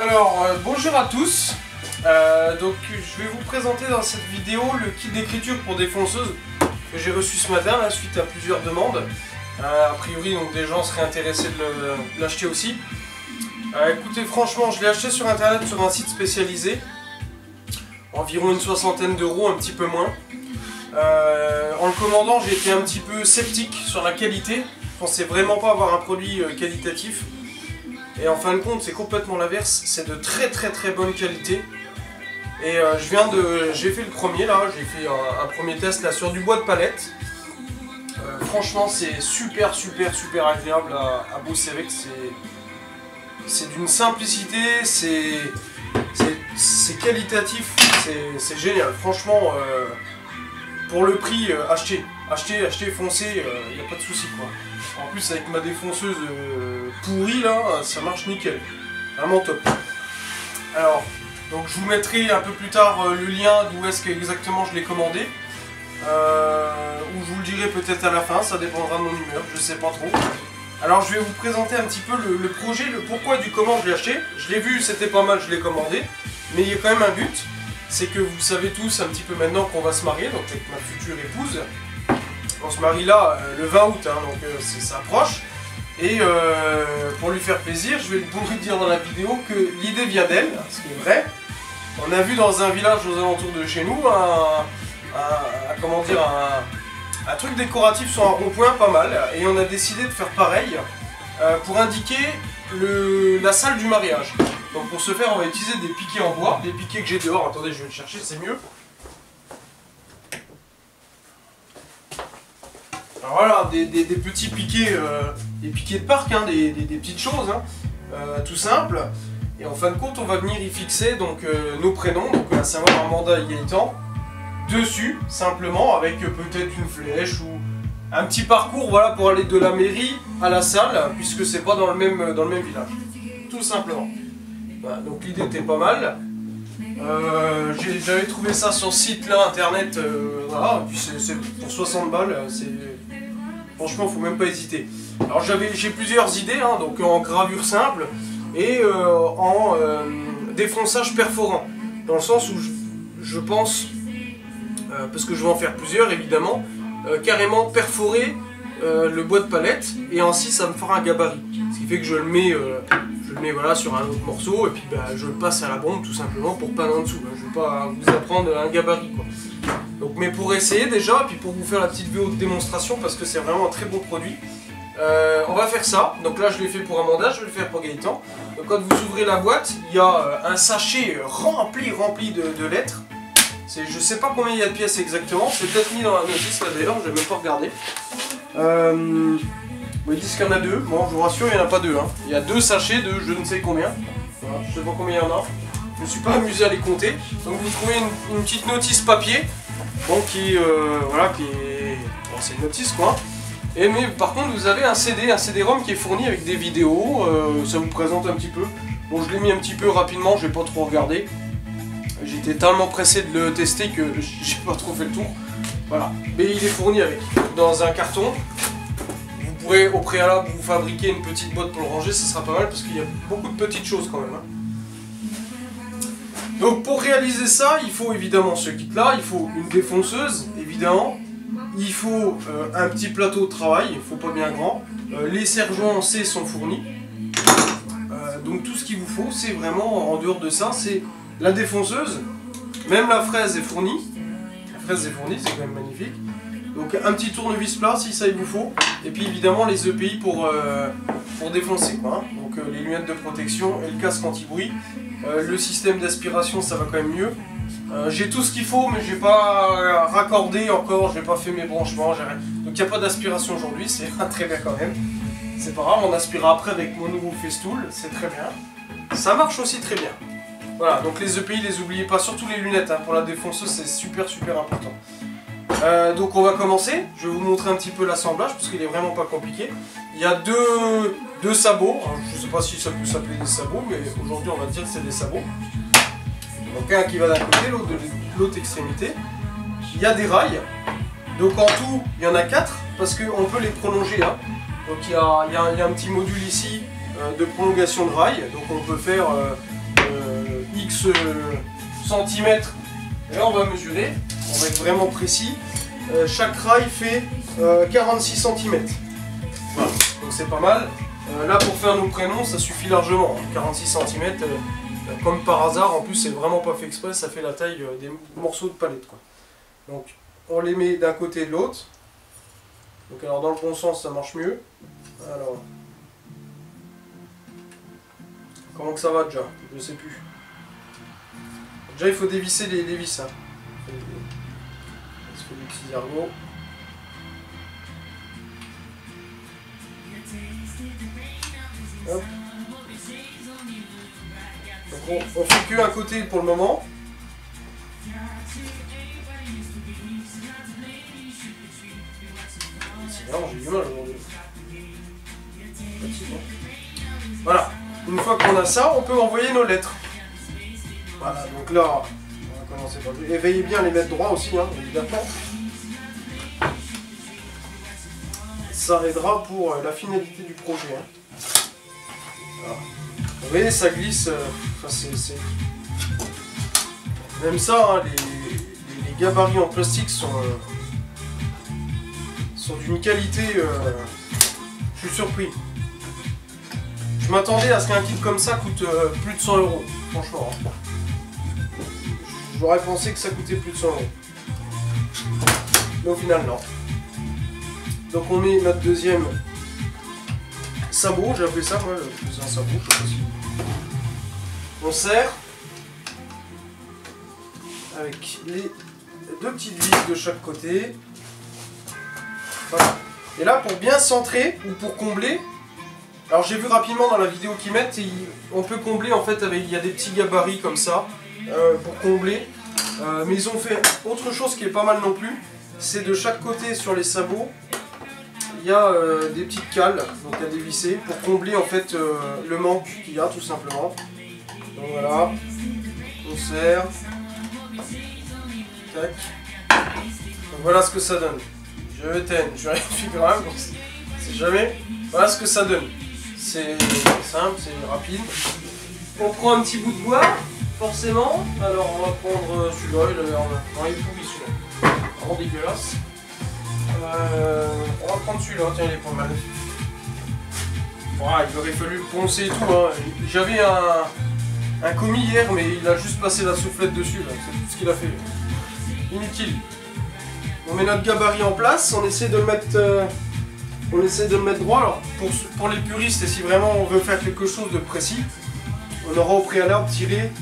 Alors, bonjour à tous. Donc, je vais vous présenter dans cette vidéo le kit d'écriture pour défonceuse que j'ai reçu ce matin là, suite à plusieurs demandes. A priori, donc des gens seraient intéressés de l'acheter aussi. Écoutez, franchement, je l'ai acheté sur internet sur un site spécialisé. Environ une soixantaine d'euros, un petit peu moins. En le commandant, j'ai été un petit peu sceptique sur la qualité. Je pensais vraiment pas avoir un produit qualitatif. Et en fin de compte, c'est complètement l'inverse. C'est de très bonne qualité. Et j'ai fait le premier là, j'ai fait un premier test là sur du bois de palette. Franchement, c'est super agréable à bosser avec. C'est d'une simplicité, c'est qualitatif, c'est génial. Franchement, pour le prix, achetez, foncez, il n'y a pas de souci quoi. En plus, avec ma défonceuse pourrie là, ça marche nickel. Vraiment top. Alors, donc je vous mettrai un peu plus tard le lien d'où est-ce que exactement je l'ai commandé. Ou je vous le dirai peut-être à la fin, ça dépendra de mon humeur, je sais pas trop. Alors je vais vous présenter un petit peu le projet, le pourquoi du comment je l'ai acheté. Je l'ai vu, c'était pas mal, je l'ai commandé. Mais il y a quand même un but, c'est que vous savez tous un petit peu maintenant qu'on va se marier, donc avec ma future épouse. On se marie là le 20 août, hein, donc ça approche. Et pour lui faire plaisir, je vais vous dire dans la vidéo que l'idée vient d'elle, ce qui est vrai. On a vu dans un village aux alentours de chez nous un truc décoratif sur un rond-point pas mal. Et on a décidé de faire pareil pour indiquer la salle du mariage. Donc pour ce faire, on va utiliser des piquets en bois, des piquets que j'ai dehors. Attendez, je vais le chercher, c'est mieux. Alors voilà, des petits piquets, des piquets de parc, hein, des petites choses, hein, tout simple. Et en fin de compte, on va venir y fixer donc, nos prénoms, donc à savoir Amanda et Gaëtan, dessus, simplement, avec peut-être une flèche ou un petit parcours voilà, pour aller de la mairie à la salle, puisque c'est pas dans le même village. Tout simplement. Voilà, donc l'idée était pas mal. J'avais trouvé ça sur le site là, internet, voilà, et puis c'est pour 60 balles, franchement faut même pas hésiter. Alors j'ai plusieurs idées, hein, donc en gravure simple et en défonçage perforant, dans le sens où je pense, parce que je vais en faire plusieurs évidemment, carrément perforer le bois de palette et ainsi ça me fera un gabarit, ce qui fait que je le mets voilà, sur un autre morceau et puis bah, je le passe à la bombe tout simplement pour peindre en dessous. Je ne vais pas vous apprendre un gabarit quoi. Donc, mais pour essayer déjà, et puis pour vous faire la petite vidéo de démonstration parce que c'est vraiment un très beau produit, on va faire ça. Donc là je l'ai fait pour Amanda, je vais le faire pour Gaëtan. Donc quand vous ouvrez la boîte, il y a un sachet rempli de lettres. Je sais pas combien il y a de pièces exactement, c'est peut-être mis dans la notice là d'ailleurs, je n'ai même pas regardé. Ils disent qu'il y en a deux, bon je vous rassure il n'y en a pas deux, hein. Il y a deux sachets de je ne sais combien, voilà, je ne sais pas combien il y en a, je ne me suis pas amusé à les compter. Donc vous trouvez une petite notice papier, bon voilà qui est, bon c'est une notice quoi. Mais par contre vous avez un CD-ROM qui est fourni avec des vidéos, ça vous présente un petit peu. Bon je l'ai mis un petit peu rapidement, je n'ai pas trop regardé. J'étais tellement pressé de le tester que j'ai pas trop fait le tour. Voilà. Mais il est fourni avec, dans un carton. Vous pourrez au préalable vous fabriquer une petite boîte pour le ranger, ça sera pas mal parce qu'il y a beaucoup de petites choses quand même. Hein. Donc pour réaliser ça, il faut évidemment ce kit là, il faut une défonceuse, évidemment. Il faut un petit plateau de travail, il faut pas bien grand. Les serre-joints en C sont fournis. Donc tout ce qu'il vous faut, c'est vraiment, en dehors de ça, c'est la défonceuse, même la fraise est fournie. La fraise est fournie, c'est quand même magnifique. Donc un petit tournevis plat si ça il vous faut. Et puis évidemment les EPI pour défoncer quoi. Hein. Donc les lunettes de protection et le casque anti-bruit. Le système d'aspiration ça va quand même mieux. J'ai tout ce qu'il faut mais j'ai pas raccordé encore, j'ai pas fait mes branchements, j'ai rien. Donc il n'y a pas d'aspiration aujourd'hui, c'est très bien quand même. C'est pas grave, on aspirera après avec mon nouveau Festool, c'est très bien. Ça marche aussi très bien. Voilà, donc les EPI, les oubliez pas, surtout les lunettes, hein, pour la défonceuse, c'est super important. Donc on va commencer, je vais vous montrer un petit peu l'assemblage, parce qu'il est vraiment pas compliqué. Il y a deux sabots, alors, je sais pas si ça peut s'appeler des sabots, mais aujourd'hui on va dire que c'est des sabots. Donc un qui va d'un côté, l'autre de l'autre extrémité. Il y a des rails, donc en tout, il y en a 4, parce qu'on peut les prolonger. Hein. Donc il y a un petit module ici, de prolongation de rail. Donc on peut faire X centimètres et là on va mesurer, on va être vraiment précis. Chaque rail fait 46 cm. Voilà, donc c'est pas mal. Là pour faire nos prénoms ça suffit largement, 46 cm comme par hasard, en plus c'est vraiment pas fait exprès, ça fait la taille des morceaux de palette quoi. Donc on les met d'un côté et de l'autre. Donc alors dans le bon sens ça marche mieux. Alors comment que ça va déjà? Je sais plus. Déjà il faut dévisser les vis. Hein. On se fait des petits ergots. Hop. Donc on fait que un côté pour le moment. C'est vraiment j'ai du mal aujourd'hui. Voilà. Une fois qu'on a ça, on peut envoyer nos lettres. Voilà, donc là, on va commencer par lui. Et veillez bien à les mettre droit aussi, hein, évidemment. Ça aidera pour la finalité du projet. Hein. Voilà. Vous voyez, ça glisse. Même ça, hein, les gabarits en plastique sont d'une qualité. Je suis surpris. Je m'attendais à ce qu'un kit comme ça coûte plus de 100 €, franchement. J'aurais pensé que ça coûtait plus de 100 €. Mais au final, non. Donc on met notre deuxième sabot, j'ai appelé ça, moi, c'est un sabot, je sais pas si... On serre avec les deux petites vis de chaque côté. Voilà. Et là, pour bien centrer ou pour combler, alors j'ai vu rapidement dans la vidéo qu'ils mettent, on peut combler en fait avec, il y a des petits gabarits comme ça pour combler. Mais ils ont fait autre chose qui est pas mal non plus, c'est de chaque côté sur les sabots, il y a des petites cales, donc à dévisser pour combler en fait le manque qu'il y a tout simplement. Donc voilà, on serre, tac. Donc voilà ce que ça donne. Je t'aime, je vérifie quand même, c'est jamais. Voilà ce que ça donne. C'est simple, c'est rapide. On prend un petit bout de bois, forcément. Alors on va prendre celui-là, il est pourri celui-là. Vraiment dégueulasse. On va prendre celui-là, tiens il est pas mal. Voilà, il aurait fallu le poncer et tout. Hein. J'avais un commis hier, mais il a juste passé la soufflette dessus. C'est tout ce qu'il a fait. Inutile. On met notre gabarit en place, on essaie de le mettre. On essaie de le mettre droit. Alors, pour les puristes, et si vraiment on veut faire quelque chose de précis, on aura au préalable tiré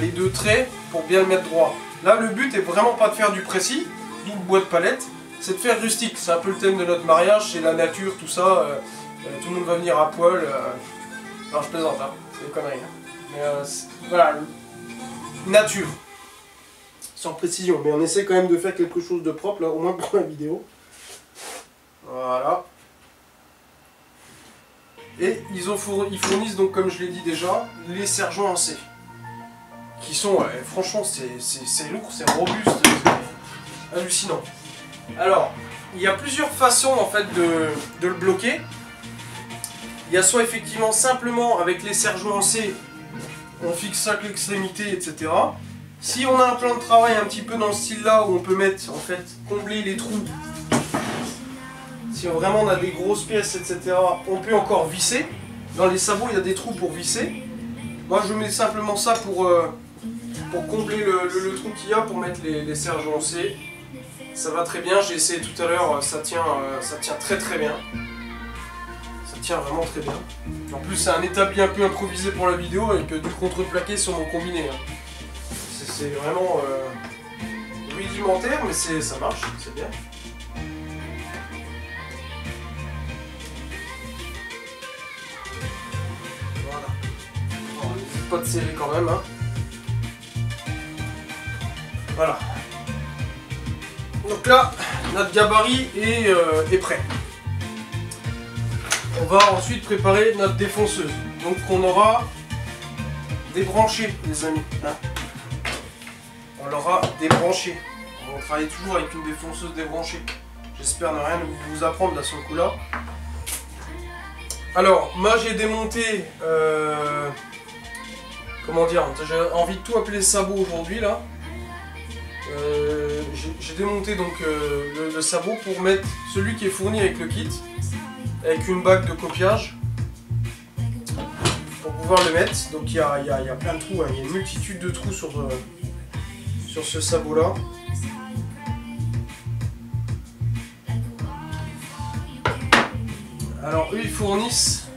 les deux traits pour bien le mettre droit. Là, le but est vraiment pas de faire du précis, d'où le bois de palette, c'est de faire rustique. C'est un peu le thème de notre mariage, c'est la nature, tout ça. Tout le monde va venir à poil. Non, je plaisante, hein. C'est des conneries. Hein. Mais voilà, nature. Sans précision, mais on essaie quand même de faire quelque chose de propre, là, au moins pour la vidéo. Voilà. Et ils fournissent donc, comme je l'ai dit déjà, les serre-joints en C. Qui sont, franchement, c'est lourd, c'est robuste, c'est hallucinant. Alors, il y a plusieurs façons en fait de le bloquer. Il y a soit effectivement simplement avec les serre-joints en C, on fixe ça avec l'extrémité, etc. Si on a un plan de travail un petit peu dans ce style-là, où on peut mettre, en fait, combler les trous. Si vraiment on a des grosses pièces, etc., on peut encore visser. Dans les sabots, il y a des trous pour visser. Moi, je mets simplement ça pour combler le trou qu'il y a, pour mettre les serre-joints C. Ça va très bien, j'ai essayé tout à l'heure, ça tient très très bien. Ça tient vraiment très bien. En plus, c'est un établi un peu improvisé pour la vidéo, avec du contreplaqué sur mon combiné. Hein. C'est vraiment rudimentaire, mais ça marche, c'est bien. Pas de serrer quand même, hein. Voilà. Donc là, notre gabarit est prêt. On va ensuite préparer notre défonceuse. Donc on aura débranché, les amis. Hein. On l'aura débranché. On va travailler toujours avec une défonceuse débranchée. J'espère ne rien vous apprendre là sur le coup là. Alors, moi j'ai démonté, comment dire, j'ai envie de tout appeler sabot aujourd'hui là. J'ai démonté donc le sabot pour mettre celui qui est fourni avec le kit, avec une bague de copiage, pour pouvoir le mettre. Donc il y a plein de trous, hein. Il y a une multitude de trous sur ce sabot là. Alors eux ils fournissent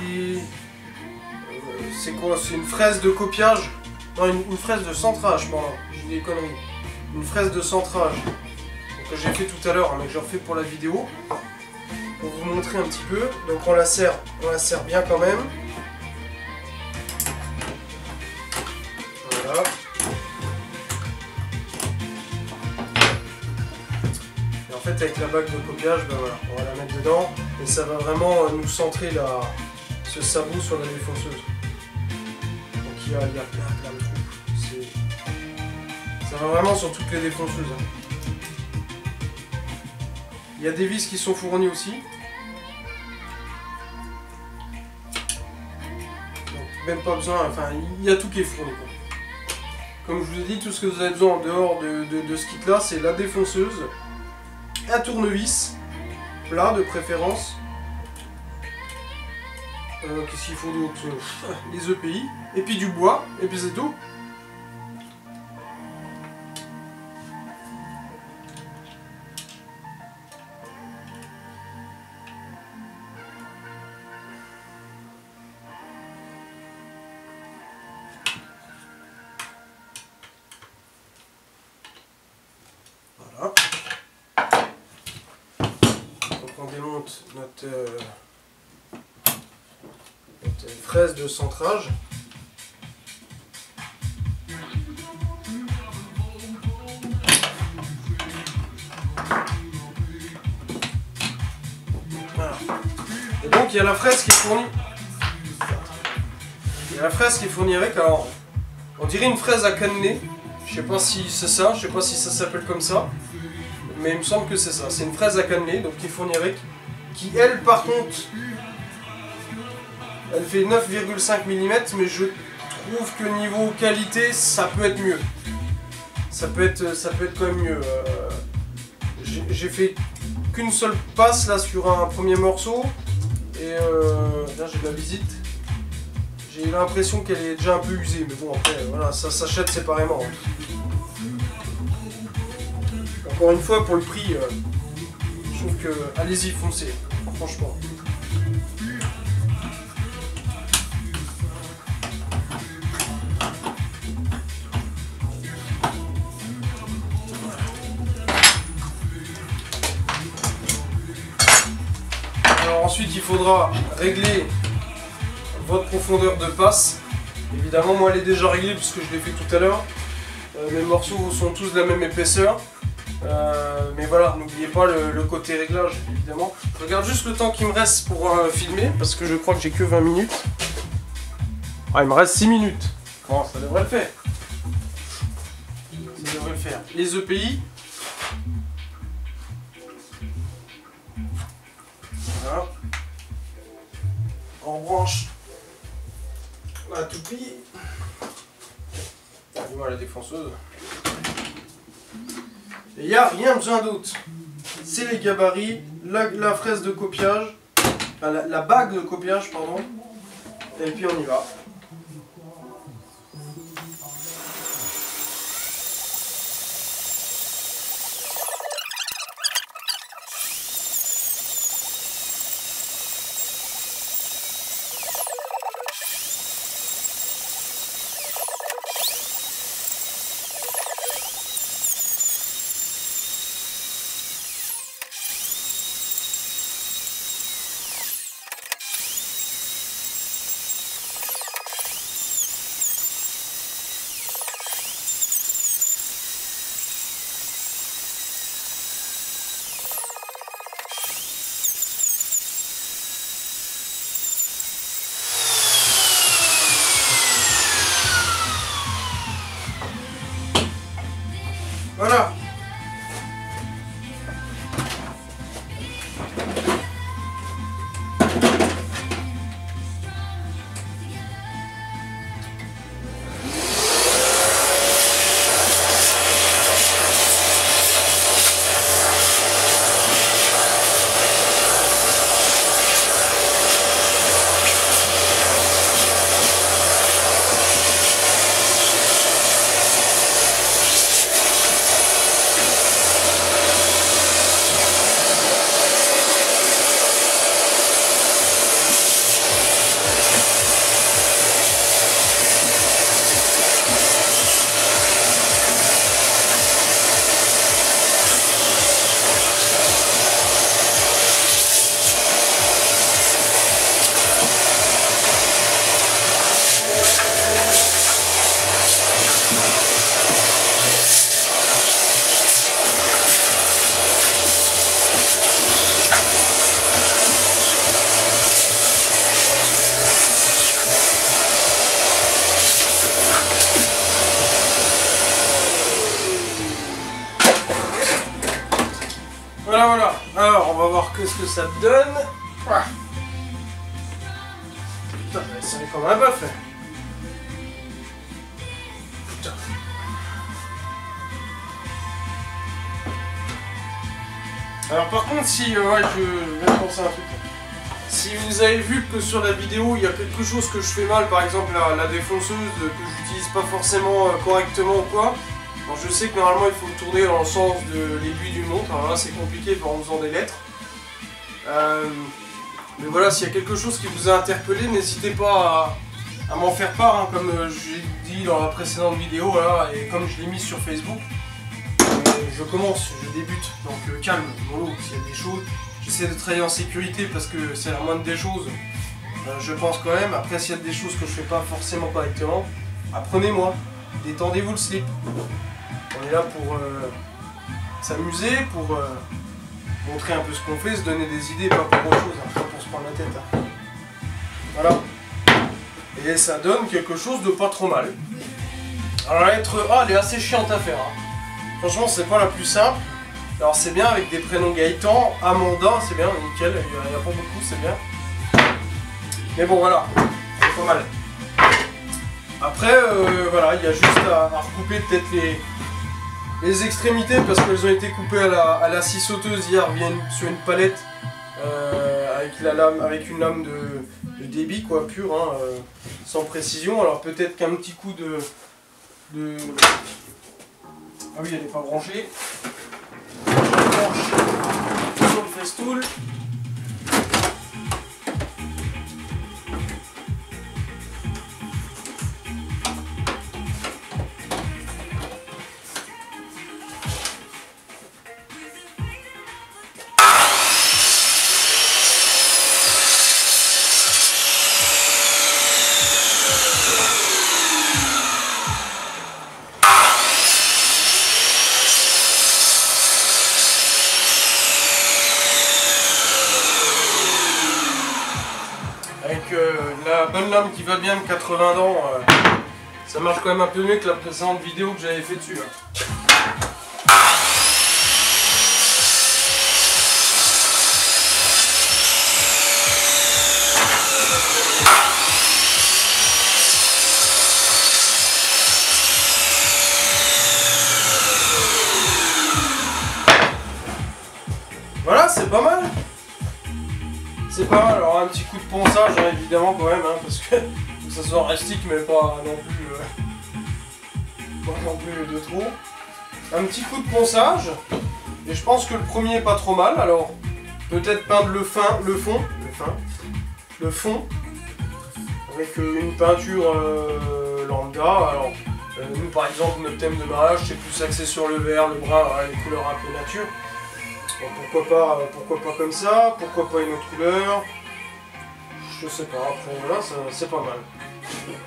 des... c'est quoi? C'est une fraise de copiage. Non, une fraise de centrage, pardon. J'ai des conneries. Une fraise de centrage. Que j'ai fait tout à l'heure, mais que je refais pour la vidéo. Pour vous montrer un petit peu. Donc on la serre bien quand même. Voilà. Et en fait avec la bague de copiage, ben voilà, on va la mettre dedans. Et ça va vraiment nous centrer ce sabot sur la défonceuse. Donc il y a plein de trous. Ça va vraiment sur toutes les défonceuses. Hein. Il y a des vis qui sont fournies aussi. Donc, même pas besoin, enfin il y a tout qui est fourni. Quoi. Comme je vous ai dit, tout ce que vous avez besoin en dehors de ce kit là, c'est la défonceuse, un tournevis, plat de préférence. Qu'est-ce qu'il faut d'autre? Les EPI, et puis du bois, et puis c'est tout. Voilà. Donc on démonte notre fraise de centrage. Voilà. Et donc il y a la fraise qui est fournie. Il y a la fraise qui est fournie avec. Alors, on dirait une fraise à cannelé. Je sais pas si c'est ça, je sais pas si ça s'appelle comme ça. Mais il me semble que c'est ça. C'est une fraise à cannelé, donc qui est fournie avec. Qui elle par contre, elle fait 9,5 mm, mais je trouve que niveau qualité, ça peut être mieux. Ça peut être quand même mieux. J'ai fait qu'une seule passe là sur un premier morceau. Et là j'ai de la visite. J'ai l'impression qu'elle est déjà un peu usée, mais bon après voilà, ça s'achète séparément. Encore une fois, pour le prix, je trouve que allez-y, foncez, franchement. Alors ensuite, il faudra régler votre profondeur de passe. Évidemment, moi, elle est déjà réglée puisque je l'ai fait tout à l'heure. Mes morceaux sont tous de la même épaisseur. Mais voilà, n'oubliez pas le côté réglage, évidemment. Je regarde juste le temps qu'il me reste pour filmer, parce que je crois que j'ai que 20 minutes. Ah, il me reste 6 minutes. Bon, ça devrait le faire. Ça devrait le faire. Les EPI. Voilà. On branche la toupie. Dis-moi la défonceuse. Il n'y a rien besoin d'autre. C'est les gabarits, la fraise de copiage, enfin, la bague de copiage, pardon. Et puis on y va. voir qu'est-ce que ça donne. Ah. Putain, ça est comme un bœuf. Putain. Alors par contre, si ouais, je vais penser à un truc. Si vous avez vu que sur la vidéo il y a quelque chose que je fais mal, par exemple la défonceuse que j'utilise pas forcément correctement ou quoi, alors je sais que normalement il faut tourner dans le sens de l'aiguille d'une montre, alors là c'est compliqué en faisant des lettres. Mais voilà, s'il y a quelque chose qui vous a interpellé, n'hésitez pas à m'en faire part, hein, comme j'ai dit dans la précédente vidéo, voilà, et comme je l'ai mis sur Facebook. Je commence, je débute, donc calme, mollo, s'il y a des choses. J'essaie de travailler en sécurité parce que c'est la moindre des choses, je pense quand même. Après, s'il y a des choses que je fais pas forcément correctement, apprenez-moi, détendez-vous le slip. On est là pour s'amuser, pour montrer un peu ce qu'on fait, se donner des idées, pas pour autre chose, hein, pas pour se prendre la tête. Hein. Voilà. Et ça donne quelque chose de pas trop mal. Alors la lettre A, elle est assez chiante à faire. Hein. Franchement, c'est pas la plus simple. Alors c'est bien avec des prénoms Gaëtan, Amanda, c'est bien, nickel, il n'y a pas beaucoup, c'est bien. Mais bon voilà, c'est pas mal. Après, voilà, il y a juste à recouper peut-être les extrémités parce qu'elles ont été coupées à la scie sauteuse hier sur une palette avec une lame de débit quoi, pure, hein, sans précision. Alors peut-être qu'un petit coup de... Ah oui, elle n'est pas branchée. Sur le festool. Avec la bonne lame qui va bien de 80 dents, ça marche quand même un peu mieux que la précédente vidéo que j'avais fait dessus. Hein. Voilà, c'est pas mal. C'est pas mal, alors un petit coup de ponçage hein, évidemment quand même, hein, parce que ça soit rustique mais pas non plus de trop. Un petit coup de ponçage, et je pense que le premier est pas trop mal, alors peut-être peindre le fond, avec une peinture lambda. Alors nous par exemple notre thème de mariage c'est plus axé sur le vert, le brun, voilà, les couleurs un peu nature. Bon, pourquoi pas comme ça, pourquoi pas une autre couleur, je sais pas, après voilà, c'est pas mal. C'était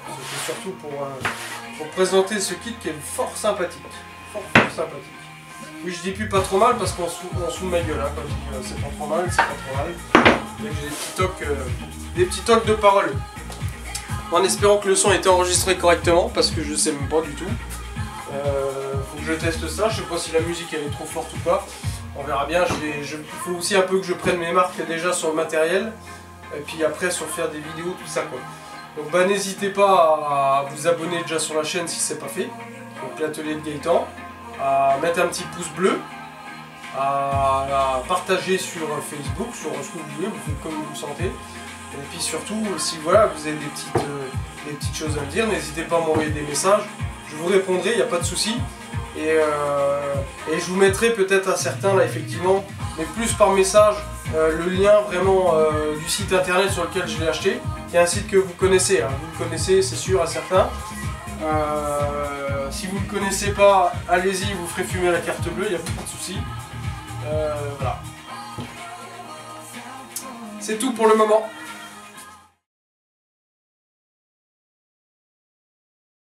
surtout pour présenter ce kit qui est fort sympathique, fort sympathique. Oui, je dis plus pas trop mal parce qu'on se fout de ma gueule, hein, quand je dis c'est pas trop mal, c'est pas trop mal. J'ai des petits tocs de parole. En espérant que le son ait été enregistré correctement, parce que je sais même pas du tout. Faut que je teste ça, je sais pas si la musique elle est trop forte ou pas. On verra bien, il faut aussi un peu que je prenne mes marques déjà sur le matériel, et puis après sur faire des vidéos, tout ça quoi. Donc bah n'hésitez pas à vous abonner déjà sur la chaîne si c'est pas fait, donc l'atelier de Gaëtan, à mettre un petit pouce bleu, à partager sur Facebook, sur ce que vous voulez, vous faites comme vous le sentez. Et puis surtout, si voilà, vous avez des petites choses à me dire, n'hésitez pas à m'envoyer des messages, je vous répondrai, il n'y a pas de souci. Et je vous mettrai peut-être à certains là effectivement, mais plus par message, le lien vraiment du site internet sur lequel je l'ai acheté, qui est un site que vous connaissez, hein. Vous le connaissez c'est sûr à certains. Si vous ne le connaissez pas, allez-y, vous ferez fumer la carte bleue, il n'y a pas de souci. Voilà. C'est tout pour le moment.